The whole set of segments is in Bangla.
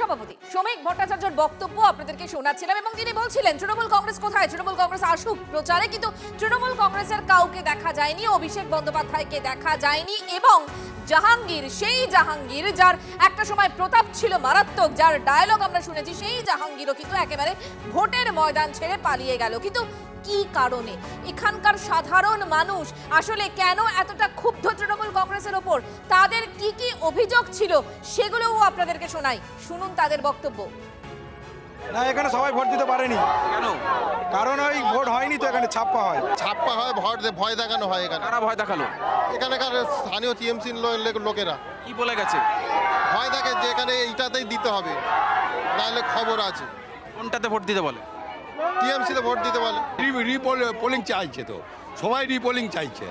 সভাপতি শ্রমিক ভট্টাচার্যের বক্তব্য আপনাদেরকে শোনাচ্ছিলাম এবং তিনি বলছিলেন তৃণমূল কংগ্রেস কোথায়, তৃণমূল কংগ্রেস আসুক প্রচারে, কিন্তু তৃণমূল কংগ্রেসের কাউকে দেখা যায়নি, অভিষেক বন্দ্যোপাধ্যায়কে দেখা যায়নি এবং জাহাঙ্গীর, সেই জাহাঙ্গীর যার একটা সময় প্রতাপ ছিল মারাত্মক, যার ডায়লগ আমরা শুনেছি, সেই জাহাঙ্গীরও কিন্তু একেবারে ভোটের ময়দান ছেড়ে পালিয়ে গেল। কিন্তু কি কারণে এখানকার সাধারণ মানুষ আসলে কেন এতটা ক্ষুব্ধ তৃণমূল কংগ্রেসের ওপর, তাদের কি কি অভিযোগ ছিল সেগুলোও আপনাদেরকে শোনাই, শুনুন তাদের বক্তব্য। না, এখানে সবাই ভোট দিতে পারেনি। কেন? কারণ ওই ভোট হয়নি তো, এখানে ছাপ্পা হয়। ছাপ্পা হয়, ভয় দেখানো হয়। এখানে কারা ভয় দেখালো? এখানকার স্থানীয় টিএমসি লোকেরা কি বলে গেছে? ভয় দেখে যে এখানে এইটাতেই দিতে হবে, নাহলে খবর আছে। কোনটাতে ভোট দিতে বলে? টিএমসিতে ভোট দিতে বলে। রিপোলিং চাইছে, তো সবাই রিপোলিং চাইছে,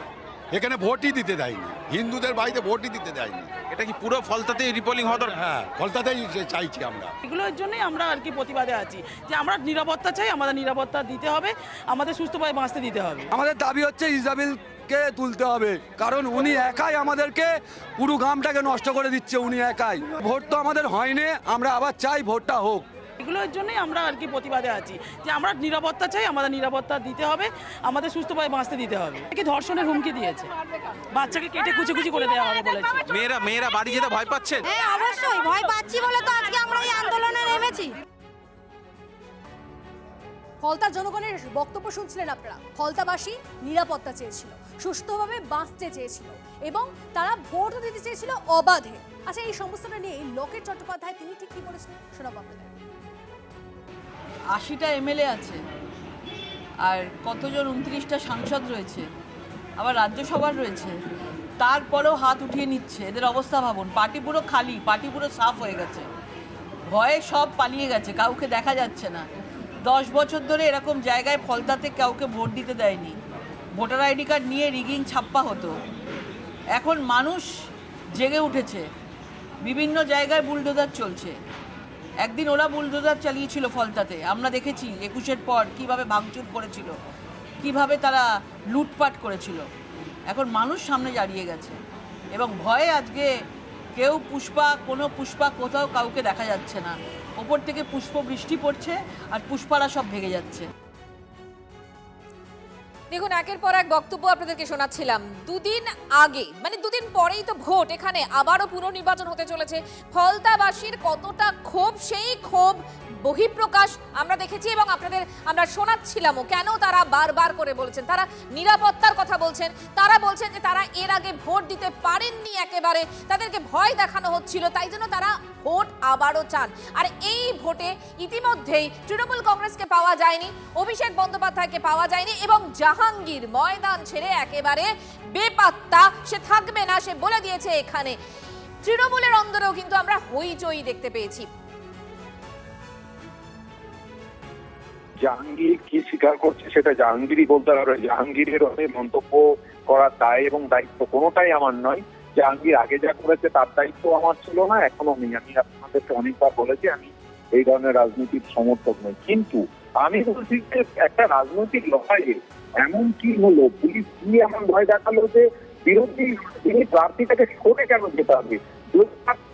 এখানে ভোটই দিতে দেয়নি, হিন্দুদের বাড়িতে ভোটই দিতে দেয়নি। এটা কি পুরো ফলতাতেই রিপোলিং হওয়া দরকার? হ্যাঁ, ফলতাতেই চাইছি আমরা। এগুলোর জন্যই আমরা আর কি প্রতিবাদে আছি যে আমরা নিরাপত্তা চাই, আমাদের নিরাপত্তা দিতে হবে, আমাদের সুস্থভাবে বাঁচতে দিতে হবে। আমাদের দাবি হচ্ছে ইজাবেলকে তুলতে হবে, কারণ উনি একাই আমাদেরকে পুরো গ্রামটাকে নষ্ট করে দিচ্ছে, উনি একাই। ভোট তো আমাদের হয়নি, আমরা আবার চাই ভোটটা হোক। এগুলোর জন্যই আমরা আর কি প্রতিবাদে আছি যে আমরা নিরাপত্তা চাই, আমাদের নিরাপত্তা দিতে হবে, আমাদের সুস্থভাবে বাঁচতে দিতে হবে। কি ধর্ষণের হুমকি দিয়েছে, বাচ্চাকে কেটে কুচি করে দেওয়া হবে বলেছে। মেয়েরা বাড়ি যেতে ভয় পাচ্ছেন? হ্যাঁ, অবশ্যই ভয় পাচ্ছি বলে তো আজকে আমরা এই আন্দোলনে নেমেছি। ফলতার জনগণের বক্তব্য শুনছিলেন আপনারা। ফলতাবাসী নিরাপত্তা চেয়েছিল, সুষ্ঠুভাবে বাঁচতে চেয়েছিল এবং তারা ভোটও দিতে চেয়েছিল অবাধে। আচ্ছা, এই সমস্যাটা নিয়ে লোকেট চট্টোপাধ্যায় তিনি ঠিক কি বলেছিলেন শোনাবো আপনাদের। 80টা এমএলএ আছে আর কতজন 29টা সাংসদ রয়েছে, আবার রাজ্যসভার রয়েছে, তারপরেও হাত উঠিয়ে নিচ্ছে। এদের অবস্থা ভাবুন, পার্টি পুরো খালি, পার্টি পুরো সাফ হয়ে গেছে, ভয়ে সব পালিয়ে গেছে, কাউকে দেখা যাচ্ছে না। 10 বছর ধরে এরকম জায়গায় ফলতাতে কাউকে ভোট দিতে দেয়নি, ভোটার আইডি কার্ড নিয়ে রিগিং ছাপ্পা হতো। এখন মানুষ জেগে উঠেছে, বিভিন্ন জায়গায় বুলডোজার চলছে। একদিন ওরা বুলডোজার চালিয়েছিল ফলতাতে, আমরা দেখেছি 21-এর পর কিভাবে ভাঙচুর করেছিল, কিভাবে তারা লুটপাট করেছিল। এখন মানুষ সামনে দাঁড়িয়ে গেছে এবং ভয়ে আজকে কেউ কোনো পুষ্পা কোথাও কাউকে দেখা যাচ্ছে না। ওপর থেকে পুষ্প বৃষ্টি পড়ছে আর পুষ্পারা সব ভেঙে যাচ্ছে। দেখুন, একের পর এক বক্তব্য আপনাদেরকে শোনাচ্ছিলাম। দুদিন আগে, মানে দুদিন পরেই তো ভোট, এখানে আবারও পুনর্নির্বাচন হতে চলেছে। ফলতাবাসীর কতটা ক্ষোভ, সেই ক্ষোভ বহিঃপ্রকাশ আমরা দেখেছি এবং আপনাদের আমরা শোনাচ্ছিলামও। কেন তারা বারবার করে বলছেন, তারা নিরাপত্তার কথা বলছেন, তারা বলছেন যে তারা এর আগে ভোট দিতে পারেননি, একেবারে তাদেরকে ভয় দেখানো হচ্ছিল, তাই জন্য তারা ভোট আবারও চান। আর এই ভোটে ইতিমধ্যেই তৃণমূল কংগ্রেসকে পাওয়া যায়নি, অভিষেক বন্দ্যোপাধ্যায়কে পাওয়া যায়নি এবং জাহাঙ্গীর ময়দান ছেড়ে একেবারে বেপাত্তা, সে থাকবে না, সে বলে দিয়েছে। এখানে তৃণমূলের অন্দরেও কিন্তু আমরা হইচই দেখতে পেয়েছি। জাহাঙ্গীর কি স্বীকার করছে সেটা জাহাঙ্গীরই বলতে পারবে। জাহাঙ্গীরের মন্তব্য করার দায় এবং দায়িত্ব কোনোটাই আমার নয়। জাহাঙ্গীর আগে যা করেছে তার দায়িত্ব আমার ছিল না, এখনো নেই। আমি আপনাদেরকে অনেকবার বলেছি আমি এই ধরনের রাজনীতির সমর্থক নই, কিন্তু আমি বলছি যে একটা রাজনৈতিক লড়াইয়ে এমন কি হলো, পুলিশ কি এমন ভয় দেখালো যে বিরোধী তিনি প্রার্থীটাকে সরে কেন যেতে হবে?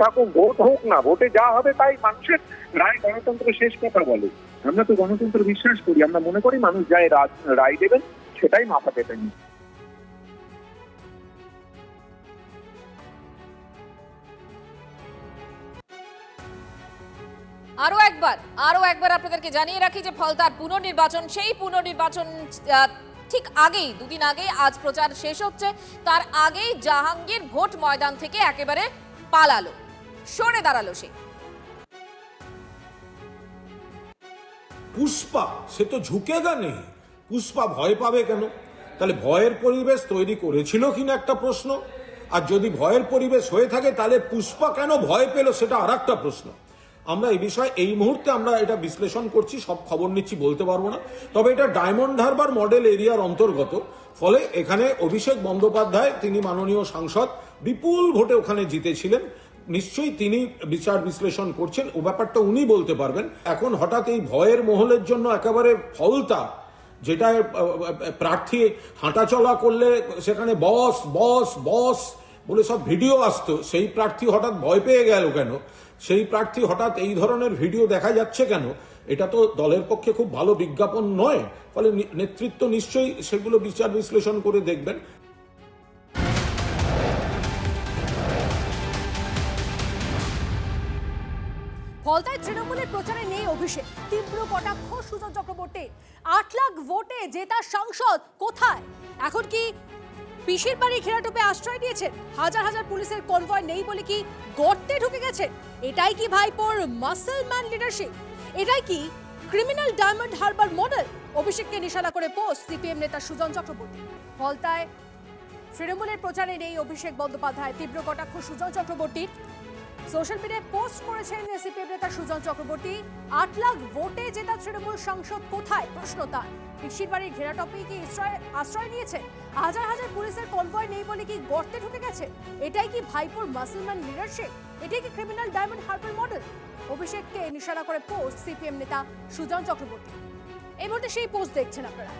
থাকুক, ভোট হোক না, ভোটে যা হবে তাই মানুষের রায়, গণতন্ত্র শেষ কথা বলে। আমরা তো গণতন্ত্র বিশ্বাস করি, আমরা মনে করি মানুষ যাই রায় দেবেন সেটাই মাথা পেতে নি। আরো একবার আপনাদেরকে জানিয়ে রাখি যে ফলতার পুনর্নির্বাচন, সেই পুনর্নির্বাচন ঠিক আগেই, দুদিন আগেই আজ প্রচার শেষ হচ্ছে, তার আগেই জাহাঙ্গীর ভোট ময়দান থেকে একেবারে পালালো, সরে দাঁড়ালো সে। পুষ্পা সে তো ঝুঁকেগা নেই, পুষ্পা ভয় পাবে কেন? তাহলে ভয়ের পরিবেশ তৈরি করেছিল কিনা একটা প্রশ্ন, আর যদি ভয়ের পরিবেশ হয়ে থাকে তাহলে পুষ্পা কেন ভয় পেল সেটা আর একটা প্রশ্ন। আমরা এই বিষয়ে এই মুহূর্তে আমরা এটা বিশ্লেষণ করছি, সব খবর নিচ্ছি বলতে পারবো না, তবে এটা ডায়মন্ড হারবার মডেল এরিয়ার অন্তর্গত। ফলে এখানে অভিষেক বন্দ্যোপাধ্যায়, তিনি মাননীয় সাংসদ, বিপুল ভোটে ওখানে জিতেছিলেন, নিশ্চয়ই তিনি বিচার বিশ্লেষণ করছেন, ও ব্যাপারটা উনি বলতে পারবেন। এখন হঠাৎ এই ভয়ের মহলের জন্য একেবারে ফলতা, যেটা প্রার্থী হাঁটাচলা করলে সেখানে বস বস বস বলে সব ভিডিও আসতো, সেই প্রার্থী হঠাৎ ভয় পেয়ে গেল কেন, সেই প্রার্থী হঠাৎ এই ধরনের ভিডিও দেখা যাচ্ছে কেন, এটা তো দলের পক্ষে খুব ভালো বিজ্ঞাপন নয়। ফলে নেতৃত্ব নিশ্চয়ই সেগুলো বিচার বিশ্লেষণ করে দেখবেন। ফলতায় তৃণমূলের প্রচারে নেই অভিষেক, তীব্র কটাক্ষ সুজন চক্রবর্তী। 8 লাখ ভোটে জেতা সাংসদ কোথায়? এখন কি পিসির বাড়ি ঘেরাটোপে আশ্রয় নিয়েছেন? হাজার হাজার পুলিশের কনভয় নেই বলে কি গর্তে ঢুকে গেছেন? এটাই কি ভাইপোর মাসলম্যান লিডারশিপ? এটাই কি ক্রিমিনাল ডায়মন্ড হারবার মডেল? অভিষেককে নিশানা করে পোস্ট সিপিএম নেতা সুজন চক্রবর্তী। ফলতায় তৃণমূলের প্রচারে নেই অভিষেক বন্দ্যোপাধ্যায়, তীব্র কটাক্ষ সুজন চক্রবর্তী। সোশ্যাল মিডিয়ায় পোস্ট করেছেন সিপিএম নেতা সুজন চক্রবর্তী। 8 লাখ ভোটে জেতা তৃণমূল সাংসদ কোথায়? প্রশ্ন তার। পিসির বাড়ির ঘেরাটোপে কি আশ্রয় নিয়েছে? হাজার হাজার পুলিশের কনভয় নেই বলে কি গর্তে ঢুকে গেছে? এটাই কি ভাইপোর মাসলম্যান লিডারশিপ? এটাই কি ক্রিমিনাল ডায়মন্ড হারবার মডেল? অভিষেককে নিশানা করে পোস্ট সিপিএম নেতা সুজন চক্রবর্তী। এই মুহূর্তে সেই পোস্ট দেখছেন আপনারা।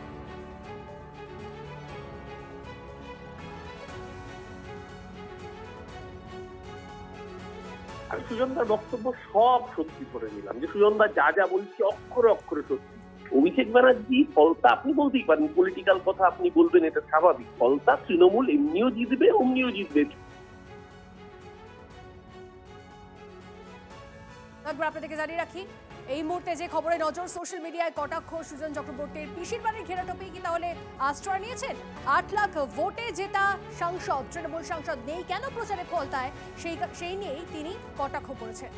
আমি সুজনদার বক্তব্য সব সত্যি করে নিলাম, যে সুজনদা যা যা বলছে অক্ষরে অক্ষরে সত্যি। অভিষেক ব্যানার্জি ফলতা আপনি বলতেই পারেন, পলিটিক্যাল কথা আপনি বলবেন, এটা স্বাভাবিক। ফলতা তৃণমূল এমনিও জিতবে, অমনিও জিতবে। একবার আপনাদেরকে জানিয়ে রাখি, এই মুহূর্তে যে খবরে নজর, সোশ্যাল মিডিয়ায় কটাক্ষ সুজন চক্রবর্তীর। পিসির বাড়ির ঘেরাটোপে কি তাহলে আশ্রয় নিয়েছেন? 8 লাখ ভোটে জেতা সাংসদ, তৃণমূল সাংসদ নেই কেন প্রচারে ফলতায়, সেই নিয়েই তিনি কটাক্ষ করেছেন।